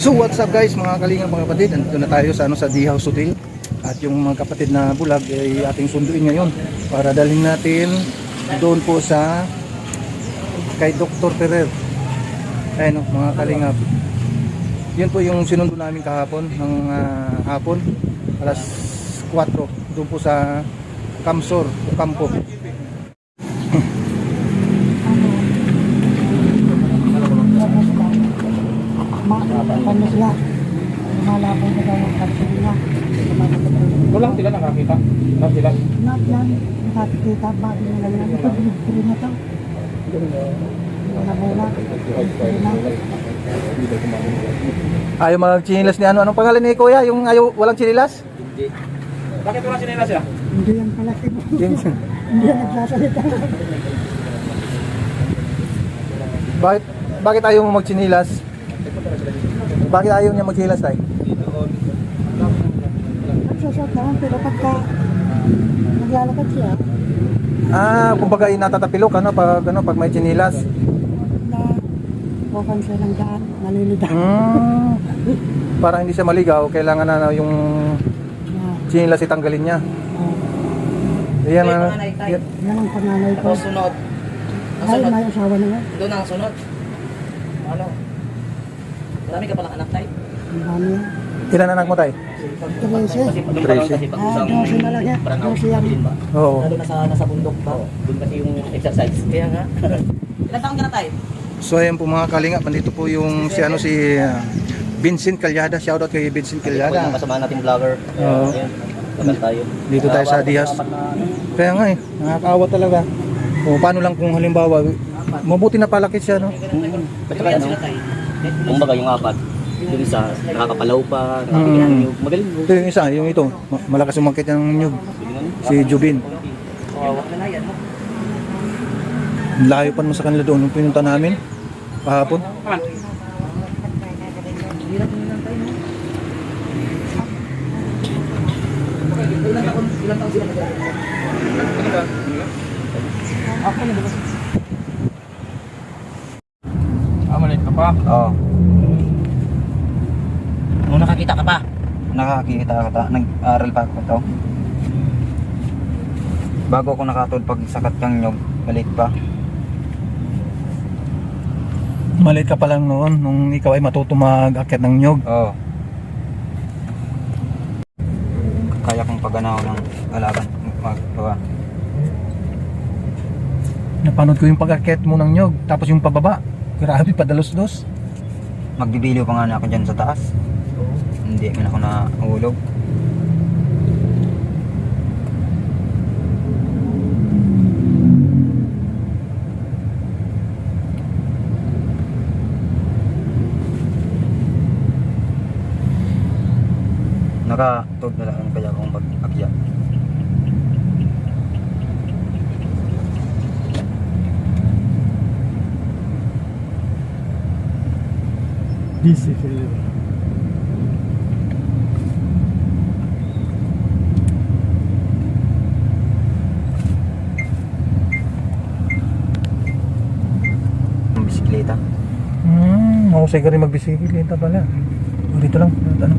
So what's up guys, mga kalingap mga kapatid, nandito na tayo sa D House Hotel. At yung mga kapatid na bulag ay ating sunduin ngayon para dalhin natin doon po sa kay Dr. Ferrer. Ayun mga kalingap, yun po yung sinundo namin kahapon ng hapon alas 4 doon po sa Kamsor o Kampo. Ano sila? Malapon na daw ang kapsyon nila. Wala sila nakakita. Wala sila. Not lang. Nakakita ba din nila yan? Ito, binigpili na to. Wala bola. Ayaw magchinilas ni ano? Anong pangalan ni Kuya? Yung ayaw walang chinilas? Hindi. Bakit wala sila siya? Hindi yan pala. Hindi yan nagsasalita. Bakit ayaw mo magchinilas? Bakit ayaw niya magchinilas tayo? Nagsusot naman pero pagka naglalakad siya, Kumbaga natatapilok pag may chinilas. na bukan siya ng daan, nalilita. Para hindi siya maligaw, kailangan na yung chinilas itanggalin niya. Yan Yan ang panganay ko. Tapos sunod. Ay, may asawa na nga. Doon ang sunod. Ano? Marami ka palang anak tayo. Ang dami yan. Ilan anak mo tayo? 13. 13. 12 na lang yan. 12 yan. Oo. Lalo nasa bundok ba? Doon kasi yung exercise. Kaya nga. Ilan taon ka na tayo? So ayan po mga kalingap, nandito po yung si Vincent Calyada. Shoutout kay Vincent Yung Calyada. kasama nating vlogger. Oo. Ayan. Tagal tayo. Dito tayo sa Diaz. Kaya nga nakakaawa talaga. O paano lang kung halimbawa, mabuti na palakit siya, no? At saka ano, kumbaga yung apat, yung isa, nakakapalaw pa, magaling mo. Ito yung isa, yung ito, malakas umakit ng nyug. Si Jubin. Layo pa naman sa kanila doon, nung pinunta namin, kahapon. Ilan taon sila nag-aaral? Ako na ba? Maliit ka pa. Oo, Nung nakakita ka pa. nakakita ka. Nag-aral pa ako to. Bago ako nakatod pag sakat kang nyog, balik pa. Maliit ka pa lang noon, nung ikaw ay matuto mag-akit ng nyug. Oo. Kaya kong paganaw ng alaban. Magbawa. Napanood ko yung pag-akit mo ng nyug, tapos yung pababa. Grabe, padalos-dos. Magbibiliw pa nga na ako dyan sa taas. Hindi man ako nahulog. Nakatod na lang kaya akong pag-akya. DC Ferrer. Ang bisikleta. Mahusay ka rin magbisikleta pala. O, dito lang, ano?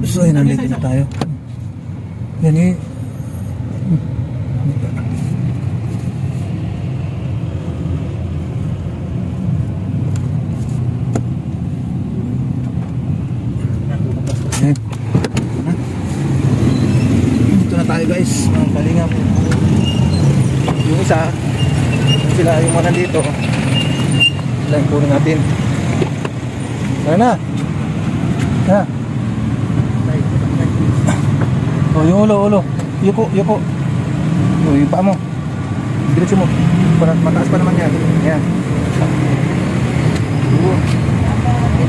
So ayun, nandito na tayo. Yan eh. Ayan. Dito na tayo guys, mga kalingap. Yung isa, sila yung mga nandito. Sila yung kunin natin. Tara na. Tara. Oh, yung ulo. Yuko. Oh, yung paa mo. Diretso mo. Mataas pa naman yan. Yan.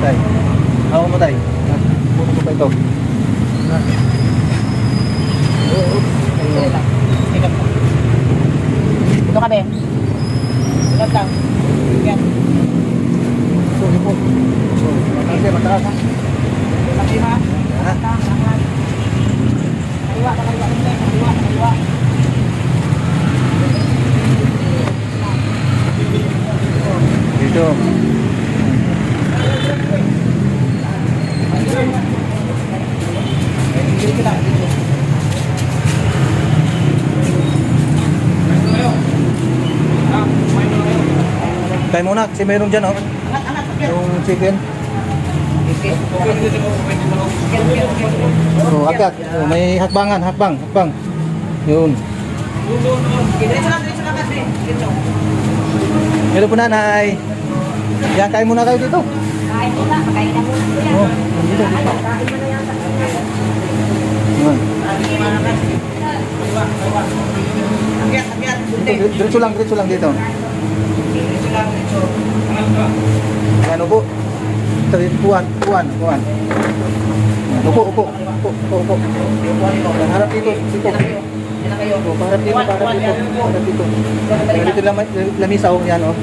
Tay. Ako mo tay. Puno ko pa ito. Ito kami. Sunod lang. Yan. So, yuko. So, mataas ha. Laki ha. Tayo muna, kasi mayroon dyan, oh. Yung chicken. Oh, akyat. Oh, may hakbangan, hakbang. Yun. Hello po, nanay. Yan, kain muna kayo dito. Kain mo na, pakain na muna. Oh, dito. Yan. Diretso lang dito. Ano po? Puan. Upo. Harap dito. Harap dito. Dito lamisa, oh. Yan, oh.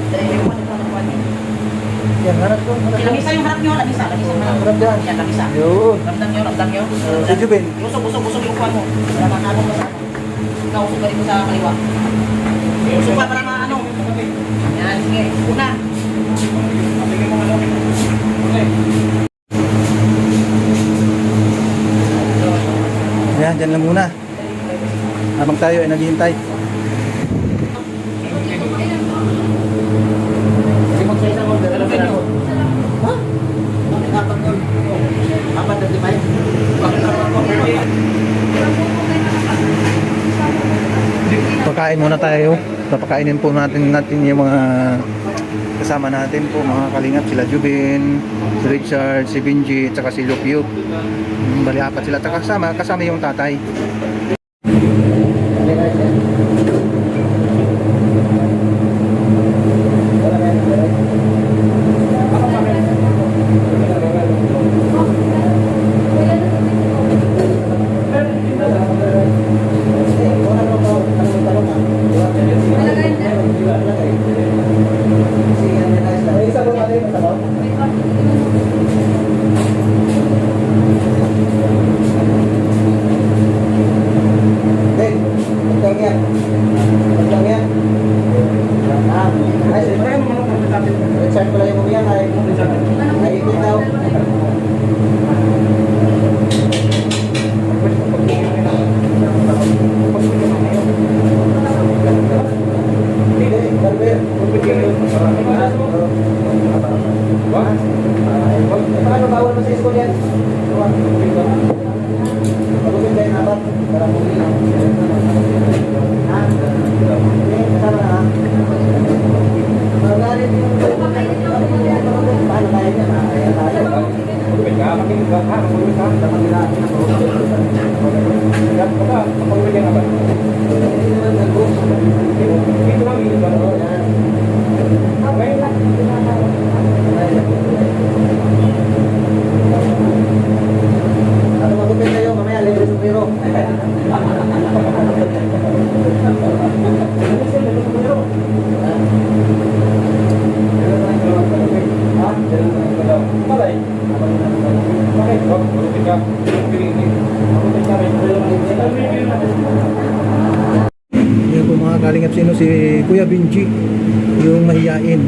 Yan, harap ko. Lamisa yung harap nyo, lamisa. Harap dyan. Yan, lamisa. Yun. Ramdam nyo. Si Jubin. Busog yung kuha mo. Para maano mo sa ano. Ikaw, usog ka dito sa kaliwa. Usog ka para maano. Yan, sige. Una. Yan, dyan lang muna. Habang tayo ay naghihintay. Pagkain muna tayo. Papakainin po natin yung mga kasama natin po, mga kalingap, sila Jubin, si Richard, si Benji, at saka si Lupio. Bali apat sila, at kasama yung tatay. Yan po mga kalingap, sino si Kuya Benji, yung mahiyain.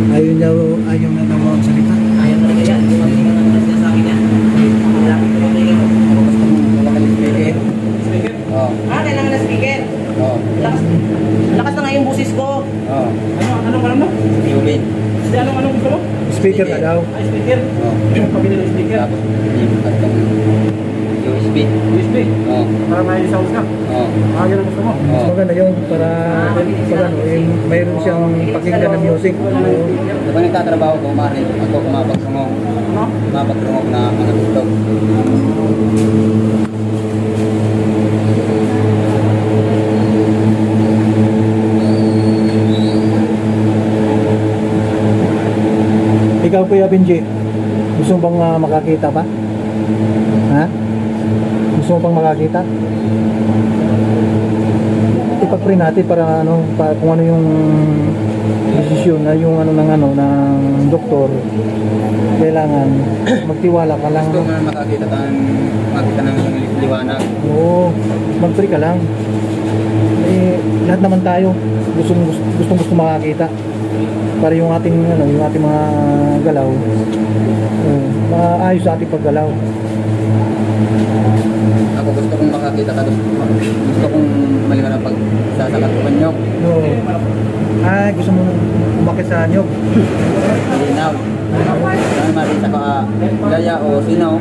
Ayaw na daw magsalita. Ayaw talaga yan. Tumangin ka ng sa akin yan. Malapit ko lang yan. Wala ka speaker. Kailangan na speaker. Lakas na nga yung busis ko. Ano? Jubin. Hindi, anong gusto mo? Speaker na daw. Ay, speaker. Pabili ng speaker. USB. USB. Para may sounds ka. Yan ang gusto mo. Mas maganda yun para mayroon siyang pakinggan ng music. Diba nagtatrabaho ko, Mari? Ako kumapagtungog. Kumapagtungog na managtog. Ikaw Kuya Benji, gusto mo bang makakita pa? Ha? Gusto mo bang makakita? Ipag-pray natin para kung ano yung desisyon na yung ng doktor. Kailangan magtiwala ka lang. Gusto mo na makakita ng liwanag. Oo, mag-pray ka lang. Lahat naman tayo gusto makakita. para yung ating mga galaw maayos sa ating paggalaw. Ako gusto kong makakita ka. Gusto kong maliwan ang pagsasakat ko kanyo. No. Ay, gusto mo umakit sa nyog. Linaw. Saan marita ka gaya o sinaw.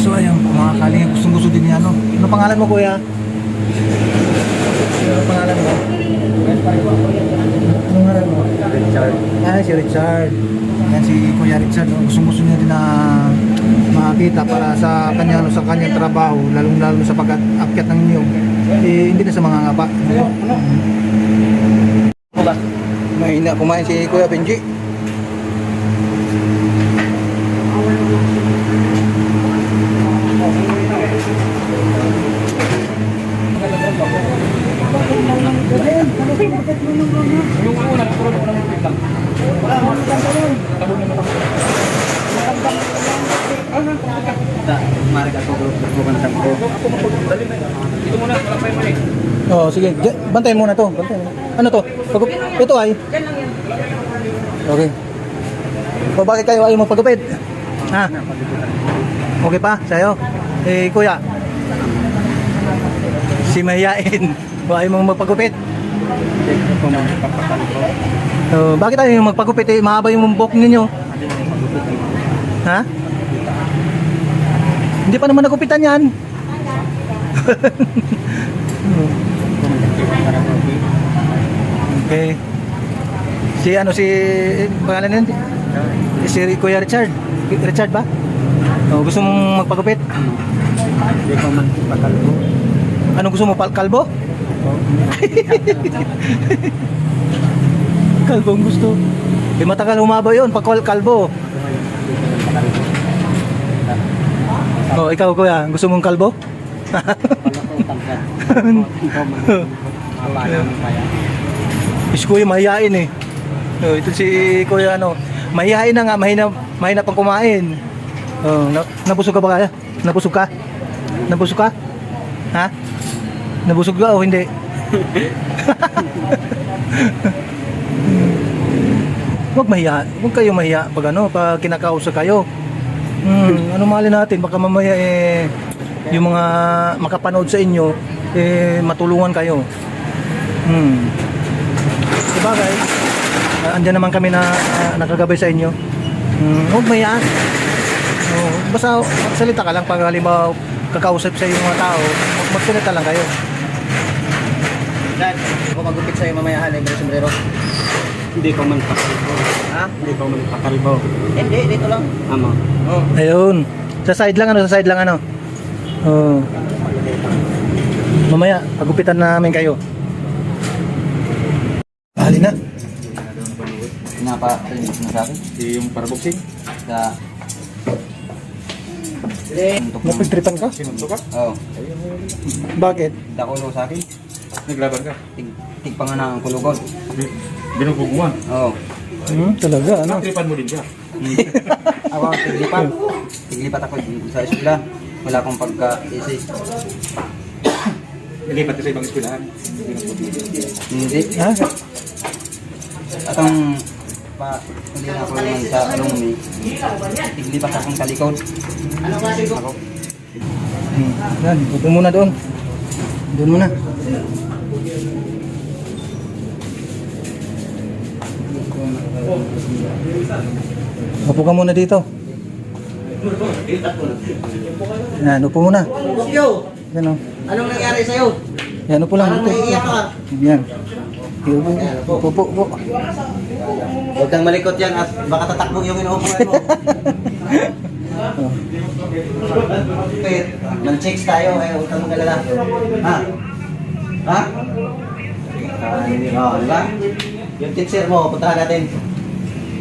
So ayun, mga kalinga, gustong-gusto din niya, no? Ano pangalan mo, kuya? Ano pangalan mo? Ano pangalan mo? Richard. Ah, si Richard. Yan si Kuya Richard, no? Gustong-gusto niya din na makakita para sa kanya, sa kanyang trabaho, lalong-lalo sa pag-akyat ng niyog. Eh, hindi na sa mga ngapa. Mahina kumain si Kuya Benji. Yung una, tulog ko ng lang. Marika ko bukan sampo. Dito muna, wala pa yung mali. Oh, sige. Bantayin muna to. Bantayin mo. Ano to? Ito ay. Okay. O bakit kayo ayaw magpagupit? Ha? Okay pa? Sa'yo? Eh, kuya. Si mahiyain. O ayaw mong magpagupit? Bakit ayaw mong magpagupit? Eh, mahaba yung buhok ninyo. Ha? Hindi pa naman nagupitan yan. Okay. Si pangalan niyan? Si Kuya Richard. Richard ba? Oh, gusto mong magpagupit? Hindi ko man pakalbo. Ano gusto mo, kalbo? Kalbo ang gusto. Eh, matagal humaba yun pag kalbo. Oh, ikaw kuya, gusto mong kalbo? Si kuya mahihain eh. Oh, ito si kuya mahihain na nga, mahina pang kumain. Oh, nabusog ka ba kaya? Nabusog ka? Nabusog ka? Ha? Nabusog ka o hindi? Huwag kayo mahiya pag pag kinakausap kayo. Ano mali natin, baka mamaya yung mga makapanood sa inyo matulungan kayo. Sabagay, andyan naman kami na nakagabay sa inyo. Huwag mahiya. Basta salita ka lang pag halimbawa kakausap sa yung mga tao, magsalita lang kayo. Dad, ako magupit sa'yo mamaya halay ng sombrero. Hindi ko man pakalbo. Ha? Hindi ko man pakalbo. Hindi, dito lang. Ama. Ayun. Sa side lang Oh. Mamaya, pagupitan namin kayo. Hali na. Pinapalinis mo sa akin? Yung paraboxing, Sa... Napagtripan ka? sinunto ka, Oo. Bakit? Dakulo sa akin. naglaban ka. Tig pa nga na ang kulugon. Binubuguan. Oo. Talaga, Tripan mo din siya. Ako, tiglipat. Tiglipat ako sa eskwela. Wala akong pagka-isay. Nilipat ka sa ibang eskwelahan. Hindi. Ha? At ang hindi na ako naman sa alumni. Tiglipat akong sa likod. Ako. Yan, upo muna doon. Doon muna. Upo ka muna dito. Yan, upo muna. Yo, Yan o. anong nangyari sa'yo? Yan, upo lang dito. Naiiyak ka? Yan. Upo, upo. Huwag kang malikot yan at baka tatakbo yung inuupuan mo. Oh. Man-checks tayo, huwag kang magalala. Ha? Ha? Oh, diba? Yung teacher mo, puntahan natin.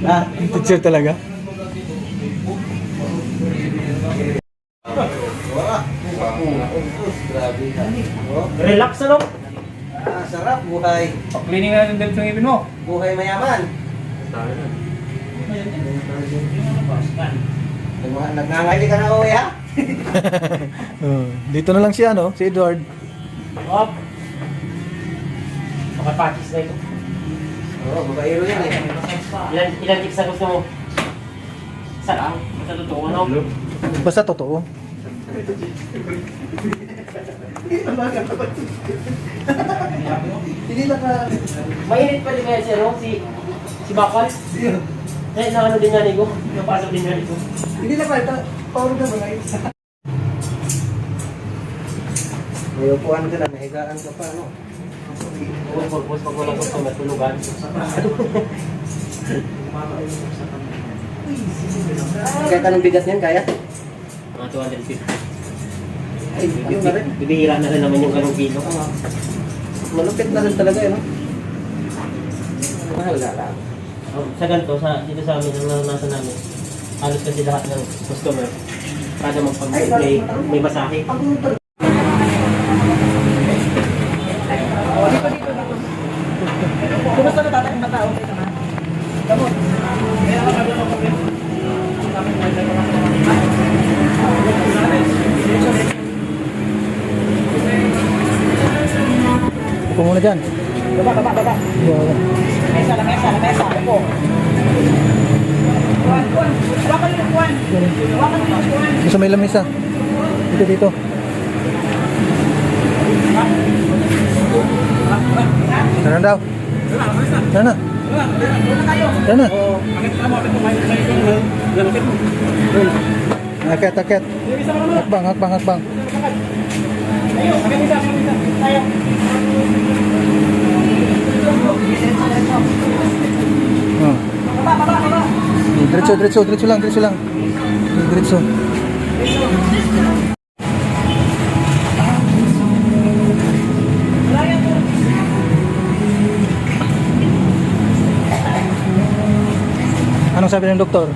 Ha? Teacher talaga. Grabe ka. Relax na lang. Sarap buhay. Cleaning na ng dito ng ibin mo. Buhay mayaman. Nagngangayli ka na uwi ha? Dito na lang siya, no? Si Edward. Hop. Makapatches na ito. Oo, babaero yan eh. Ilan chicks na gusto mo? Isa lang. Sa totoo, ano? Basta totoo. Hindi na ka... Mainit pa din kaya siya, no? Si Bakal. Eh, na ano din yan, Igo? Napasok din yan, Igo. Hindi na ka, power ka ba ngayon? May upuan ka na, nahigaan ka pa, ano? Kung purpose pag walang gusto, matulugan. Kahit anong bigat niyan, kaya? Mga 250. Ay, yun na rin. Bibihira na rin naman yung ganong kilo. Malupit na rin talaga, ano? Mahal na lang. Sa ganito, dito sa amin, ang naranasan namin, halos kasi lahat ng customer, kada magpag-play, may masahe. Kumusta na tatay ang matao? Gamot. Upo muna dyan. Baba. Mesa. Upo. Kuwan. Hawakan mo yung kuwan. Gusto may lamisa. Dito. Tara daw. Tara na. Akit. Hakbang. Diretso lang. Diretso. Anong sabi ng doktor?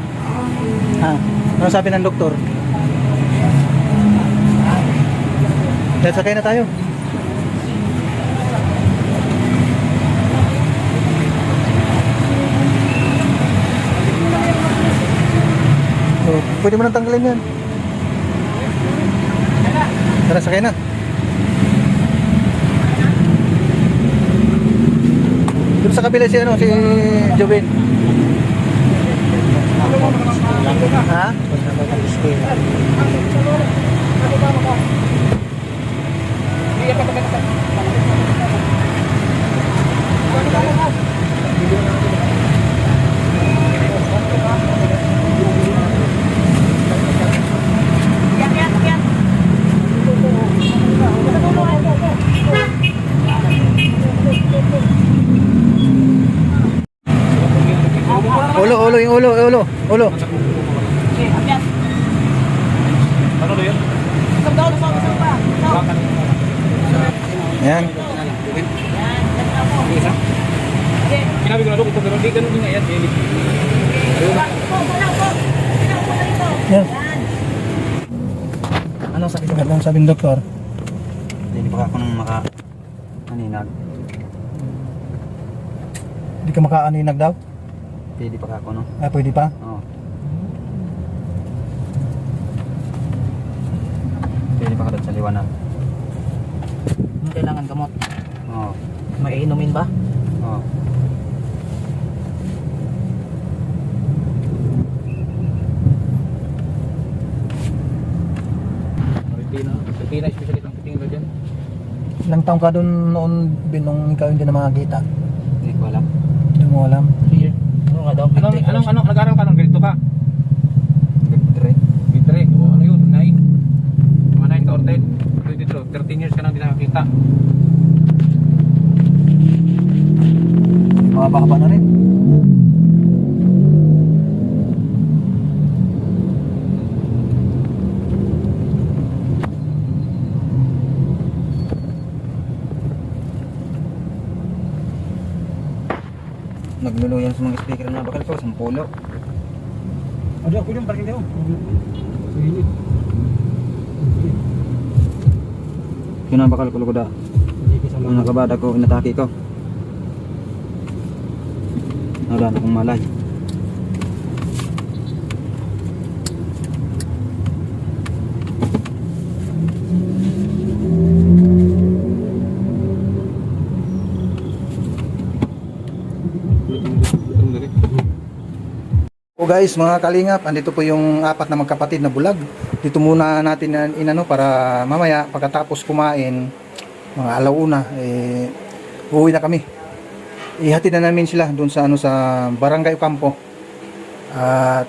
Anong sabi ng doktor? Dahil sakay na tayo. Oh, pwede mo nang tanggalin yan. Tara, sakay na. Doon sa kabila si Jovin. Ha? Ulo. Ano na yun? Ayan. Sinabi ko na doon, ito ganun din nga yan. Yan. Anong sabi ng doktor? Hindi pa ako nang maka-aninag. Hindi ka makaaninag daw? Hindi pa ako, no? Pwede pa? Oo. Pwede pa ka doon sa liwanag. Kailangan gamot. Oo. May inumin ba? Oo. Retina, especially kung piting ba dyan. Ilang taong ka doon noon nung ikaw hindi na makakita? Hindi ko alam. Hindi mo alam. Sige. Ano nga daw? Anong nag-aral ka ng ganito ka? Grade Bitre, o ano yun? 9? Mga 9 ka or 10? 13 years ka nang di nakakita. Mahaba na rin. Nagluluyan sa mga speaker na bakal ko, 10. Ano ako yung parking daw? Kinabakal ko lukuda. Ang nakabada ko, inatake ko. Wala na akong malay. O guys, mga kalingap, andito po yung apat na magkapatid na bulag. Dito muna natin inano para mamaya pagkatapos kumain, mga alauna, uuwi na kami. Ihatid na namin sila doon sa sa Barangay Campo. At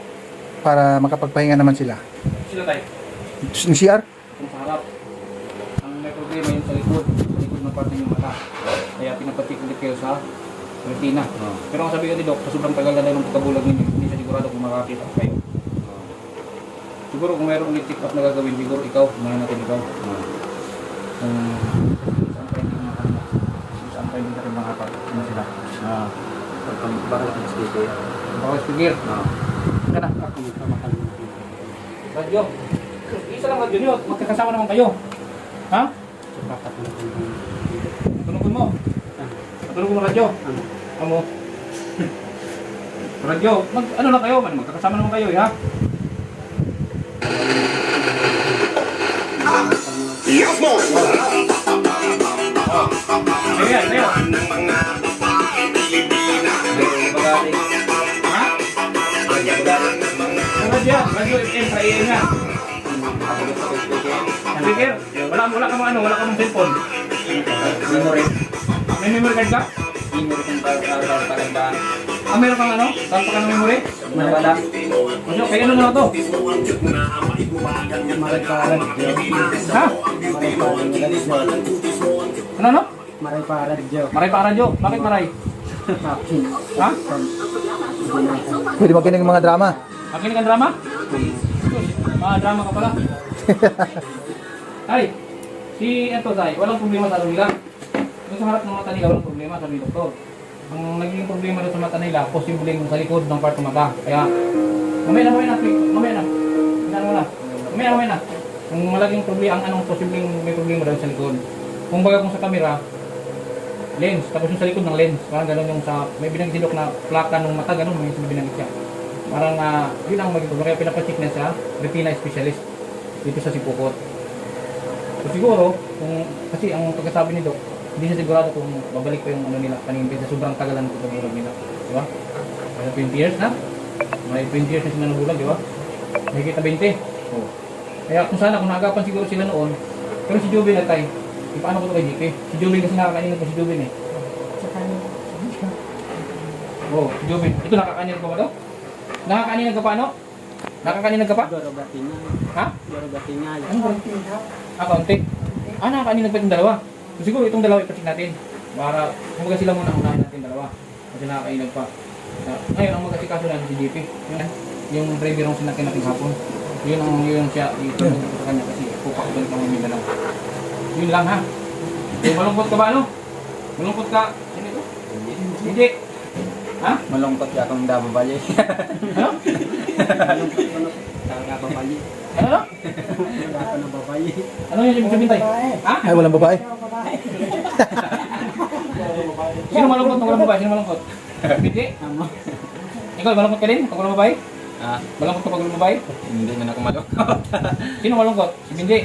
para makapagpahinga naman sila. Sila tayo. Yung CR? Kung sa harap. Ang may problema yun sa likod ng parte ng mata. Kaya pinapatik ulit kayo sa retina. Pero ang sabi ko ni Doc, sa sobrang tagal na daw ng pagkabulag ninyo, hindi siya sigurado kung makakita kayo. Siguro kung mayroong ulit check up na gagawin, siguro ikaw, kumain natin ikaw. Kung saan pa hindi makakita. Kung saan pa hindi natin makakita. Ano sila? Bakal ako dito. Baka speaker. Ka na. Ako magkamakal. Radyo. Isa lang radyo nyo, magkakasama naman kayo. Ha? Bakit na Tunugon mo. Tunugon mo radyo. Amo. Radyo, ano lang kayo, magkakasama naman kayo, ha? Yes, boss! Ayan, ayan. Ha? Radyo FM sa AM nga. Speaker, wala ka mong cellphone. May memory card ka? Meron kang ano? Saan pa ka ng memory? Wala. Kaya ano na to? Ha? Ano? Maray para radyo. Maray pa radyo. Bakit maray? Ha? Pwede makinig ng mga drama. Makinig ang drama? Mga drama ka pala. Ay, si Ito Tay, walang problema sa nila. Yung sa harap ng mata nila, walang problema, sabi ng doktor. Ang naging problema doon sa mata nila, posibleng sa likod ng part ng mata. Kaya, mamaya na. Kung malaking problema, ang anong posibleng may problema doon sa likod. Kung baga kung sa camera, lens, tapos yung sa likod ng lens, parang gano'n yung sa, may binagdilok na plaka ng mata, gano'n, may binagdilok siya. Parang, yun ang maging problema, kaya pinapacheck na sa retina specialist dito sa Sipukot. So siguro, kasi ang pagkasabi ni Doc, hindi siya sigurado kung babalik pa yung ano nila, paningin sa sobrang tagalan ng pagkabulag nila. Diba? Kaya 20 years na. May 20 years na sila nabulag, diba? Nakikita 20. Oh. Kaya kung sana, kung naagapan siguro sila noon, pero si Jubin na tayo, paano ko ito kay JP? Si Jubin kasi nakakainin ko si Jubin eh. Sa kanya. Oh, si Jubin. Ito nakakainin ko ba ito? Nakakainin ka pa ano? Nakakainin ka pa? Dorogati niya. Ha? Dorogati niya. Ano ba? Kaunti. Nakakainin pa itong dalawa. So, siguro itong dalawa ipacheck natin. Para, kumbaga sila muna unahin natin dalawa. Kasi nakakailag pa. Ngayon, ang magkasikaso natin si JP. Yung driver ang sinakyan natin hapon. Yun siya. Ito sa kanya kasi pupak ko balik ng Mindanao. Yun lang ha. So, malungkot ka ba ano? Malungkot ka? Sino ito? Hindi. Ha? Malungkot ka kung dababali. Ano? Dababali. Ano? Wala ka na babae. Ano yung ibig sabihin tayo? Ha? Ay, walang babae. Sino malungkot ng walang babae? Sino malungkot? Hindi. Ikaw, malungkot ka din? Pag walang babae? Malungkot ka pag walang babae? Hindi man ako malungkot. Sino malungkot? Si Bindi.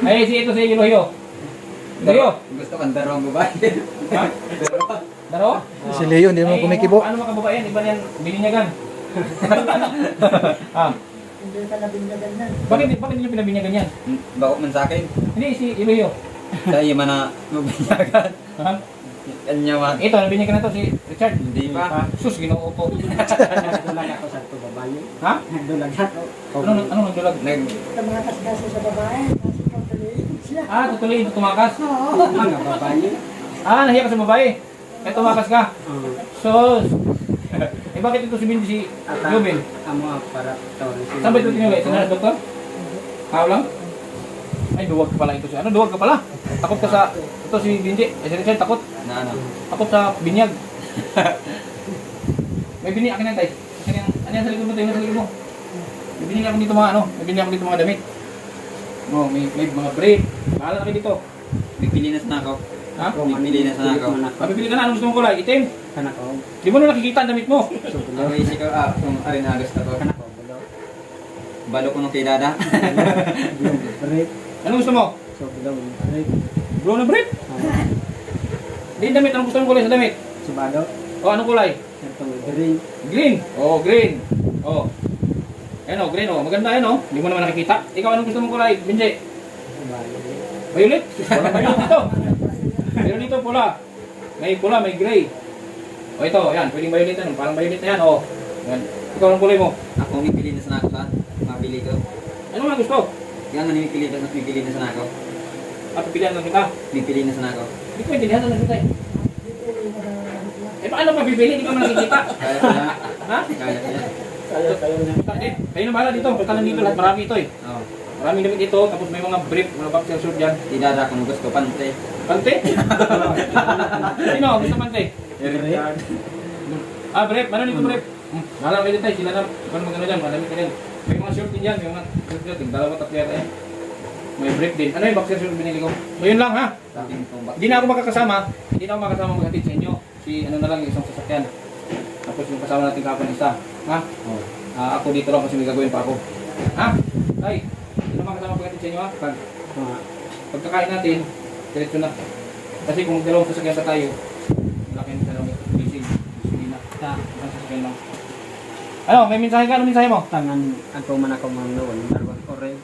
Ay, ito si Ilohiyo. Ilohiyo. Gusto kang darong babae. Ha? Daro? Si Leo, hindi naman kumikibo. Ano makababae yan? Iba na yan. Bininyagan. Hindi ka nabinyagan yan. Bakit niyo pinabinyagan yan? Bako man sa akin. Hindi, si Ilohiyo. Sa iyo man na mabinyagan. Ha? Kanya man. Ito, nabinyagan na to si Richard. Hindi pa. Sus, ginoo ko. Nagdulag ako sa ito babae. Ha? Nagdulag ako. Anong nagdulag? Sa mga kasgasa sa babae. Kasi pagtuloy siya. Tutuloy ito tumakas. Mga babae. Nahiya ka sa babae. Kaya tumakas ka. Sus. Bakit ito si Bindi si Jubin? Amo para tawag. Saan ba ito tinulay? Sa doktor? Kao lang? Ay, duwag ka pala ito siya. Ano, duwag ka pala? Takot ka sa... Ito si Bindi. Si Richard, takot. Na ano? Takot sa binyag. May binyag. Akin yan, tay. Ano yan sa likod mo, tayo sa likod mo. May binyag ako dito mga ano. May binyag ako dito mga damit. May mga brief. Bahala na kayo dito. Pipili na sa nakaw. Ha? Pipili na sa nakaw. Mabibili ka na. Anong gusto mong kulay? Itim? Kanako. Di mo na nakikita ang damit mo. Ang isip ko, kung arin hagas na ko. Kanako. Bulo. Balo ko nung kay Dada. Break. Anong gusto mo? So, bulo. Break. Blue na brief? Di damit. Anong gusto mong kulay sa damit? Subado. O, anong kulay? Green. Green. Oh, green. Oh. Ayan o, green o. Maganda yan o. Hindi mo naman nakikita. Ikaw, anong gusto mong kulay, Benji? Violet? Walang violet dito. Pero dito pula. May pula, may gray. O ito, yan. Pwedeng violet yan. Parang violet na yan. O. Yan. Ikaw, anong kulay mo? Ako mipili na sana ako saan. Mabili ko. Ano nga gusto? Yan na mipili na sana ako. At pilihan lang kita. Mipili na sana ako. Hindi ko intindihan lang kita eh. Eh, paano mabibili? Hindi ka man nakikita. Kaya ko na. Ha? Kaya ko na. Eh, kayo na bahala dito. Basta lang dito. Lahat marami ito eh. Oo. Maraming damit dito. Tapos may mga brief, mga boxer short dyan. Didada kung gusto pante. Pante? Sino? Gusto pante? Ah, brief. Ano nito brief? Malam kayo tayo. Sila na. Kung magano dyan. Malamit ka din. May mga short din dyan. May mga short dyan. Dalawa tatlo yata eh. May brief din. Ano yung boxer short binili ko? So yun lang ha. Hindi na ako makakasama. Hindi na ako makakasama maghatid sa inyo. Si ano na lang isang sasakyan. Tapos yung kasama natin kapon isa. Ha? Ako dito lang kasi may gagawin pa ako. Ha? Ay, hindi na makakasama maghatid sa inyo ha? Pagkakain natin, diretso na. Kasi kung dalawang sasakyan pa tayo, laki ng dalawang busy. Busy na. Isang sasakyan lang. Ano, may mensahe ka? Anong mensahe mo? Tangan ako man ako man noon. Darwang oray.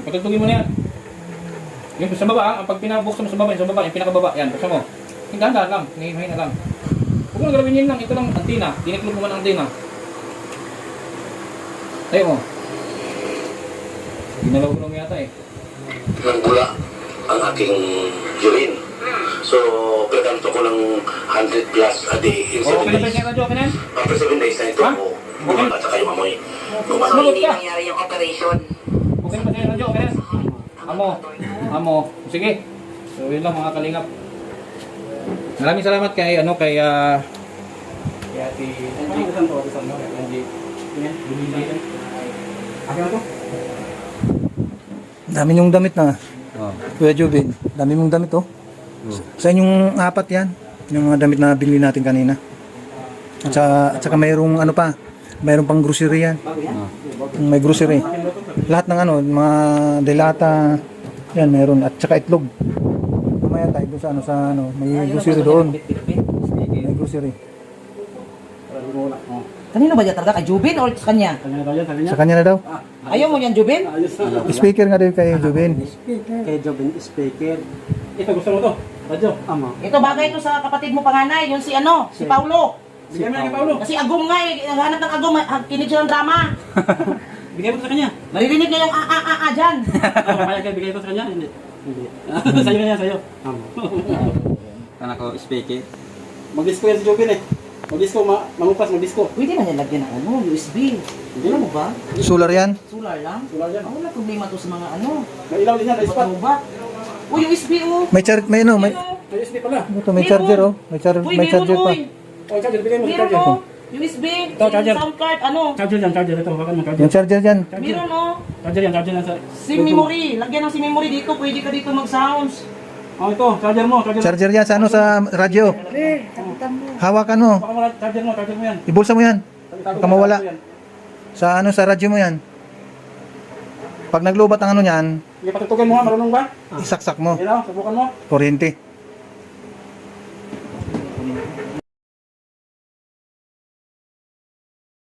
Patutugin mo na yan. Yung sa baba, ang pag pinabuksan mo sa baba, yung pinakababa, yan, buksan mo. Yung dahan-dahan lang, hinahin na lang. Huwag mo gawin yun lang, ito lang antina. Tiniklog mo man ang antina. Tayo mo. Ginalaw-gulaw mo yata eh. Ng bula ang aking urine. So, gaganto ko ng 100 plus a day in O, 7 okay na days. pa okay na yan? After 7 days na ito Ha? ako buwan at saka yung amoy. So, hindi nangyari yung operation. Okay na pa sa'yo, radyo, okay na yan? Amo. Sige. So, yun lang mga kalingap. Maraming salamat kay, kay Ate Angie. Angie. Akin na to? Dami yung damit na. Oo. Kuya Jubin, dami mong damit oh. Sa inyong apat yan. Yung mga damit na binili natin kanina. At saka mayroong ano pa. Mayroong pang grocery yan. May grocery. Lahat ng ano, mga delata. Yan, mayroon. At saka itlog. Mamaya tayo doon sa ano, may grocery doon. May grocery. Kanino ba dyan talaga? Kay Jubin or sa kanya? Sa kanya na daw. Ayaw mo yan, Jubin? Speaker nga din kay Jubin. Kay Jobin speaker. Ito, gusto mo to? Radyo. Ama. Ito bagay ito sa kapatid mo panganay, yung si si Paulo. Bigyan mo na kay Paolo. Kasi agum nga eh, naghanap ng agum, kinig siya ng drama. Bigyan mo to sa kanya. Maririnig niya yung dyan. Kaya kayo bigay ko sa kanya? Hindi. Sa'yo na yan, sa'yo. Ama. Kan ako speaker. Mag-disco yan si Jobin eh. Mag-disco, mamupas, mag-disco. Pwede na niya lagyan ng USB. Ano mo ba? Solar yan. Solar lang? Solar yan. Wala problema to sa mga May ilaw din yan, may spot. Ba't Uy, USB oh. May May USB pala. ito, may charger oh. May charger pa. Oh, charger, bigyan mo sa Meron charger. oh. USB. Ito, charger. Sound card, ano? Charger yan, charger. Ito, hawakan mo, charger. Yung charger dyan. Meron oh. Charger yan sa... SIM memory. Lagyan ng SIM memory dito. Pwede ka dito mag-sounds. Oh, ito, charger mo, charger. Charger yan sa ano, sa radyo. Hawakan mo. Baka mo, charger mo yan. Ibulsa mo yan. Baka mawala. Sa ano, sa radyo mo yan. Pag naglubat ang ano niyan, Sige, patutugan mo ha, marunong ba? isaksak mo. Yan o, subukan mo. Kuryente.